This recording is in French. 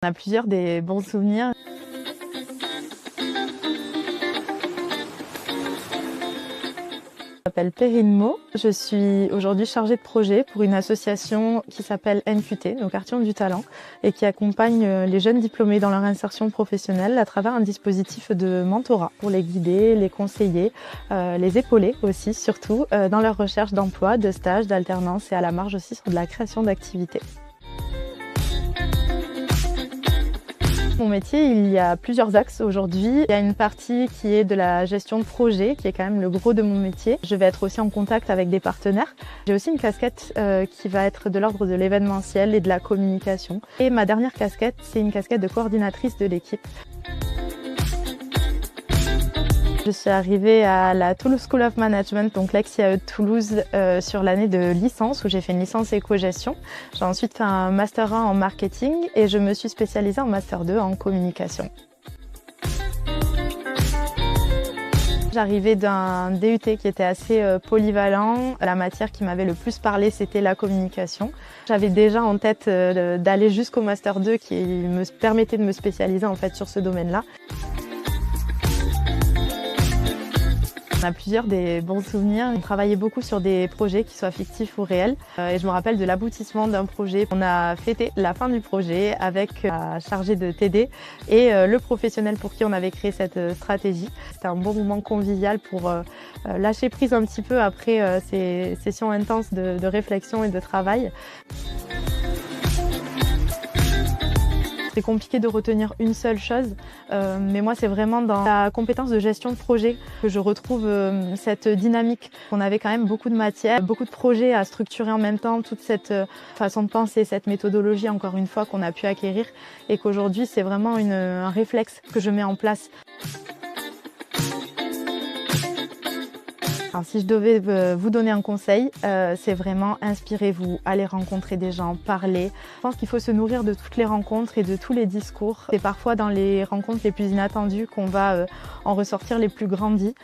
On a plusieurs des bons souvenirs. Je m'appelle Perrine Mo. Je suis aujourd'hui chargée de projet pour une association qui s'appelle NQT, donc Quartier du Talent, et qui accompagne les jeunes diplômés dans leur insertion professionnelle à travers un dispositif de mentorat pour les guider, les conseiller, les épauler aussi, surtout, dans leur recherche d'emploi, de stage, d'alternance et à la marge aussi sur de la création d'activités. Mon métier, il y a plusieurs axes aujourd'hui. Il y a une partie qui est de la gestion de projet, qui est quand même le gros de mon métier. Je vais être aussi en contact avec des partenaires. J'ai aussi une casquette qui va être de l'ordre de l'événementiel et de la communication. Et ma dernière casquette, c'est une casquette de coordinatrice de l'équipe. Je suis arrivée à la Toulouse School of Management, donc l'ex-IAE de Toulouse, sur l'année de licence, où j'ai fait une licence éco-gestion. J'ai ensuite fait un Master 1 en marketing et je me suis spécialisée en Master 2 en communication. J'arrivais d'un DUT qui était assez polyvalent. La matière qui m'avait le plus parlé, c'était la communication. J'avais déjà en tête d'aller jusqu'au Master 2 qui me permettait de me spécialiser en fait sur ce domaine-là. On a plusieurs des bons souvenirs. On travaillait beaucoup sur des projets qui soient fictifs ou réels. Et je me rappelle de l'aboutissement d'un projet. On a fêté la fin du projet avec la chargée de TD et le professionnel pour qui on avait créé cette stratégie. C'était un bon moment convivial pour lâcher prise un petit peu après ces sessions intenses de réflexion et de travail. C'est compliqué de retenir une seule chose, mais moi c'est vraiment dans la compétence de gestion de projet que je retrouve cette dynamique. On avait quand même beaucoup de matière, beaucoup de projets à structurer en même temps, toute cette façon de penser, cette méthodologie encore une fois qu'on a pu acquérir et qu'aujourd'hui c'est vraiment un réflexe que je mets en place. Alors, si je devais vous donner un conseil, c'est vraiment inspirez-vous, allez rencontrer des gens, parler. Je pense qu'il faut se nourrir de toutes les rencontres et de tous les discours. C'est parfois dans les rencontres les plus inattendues qu'on va en ressortir les plus grandis.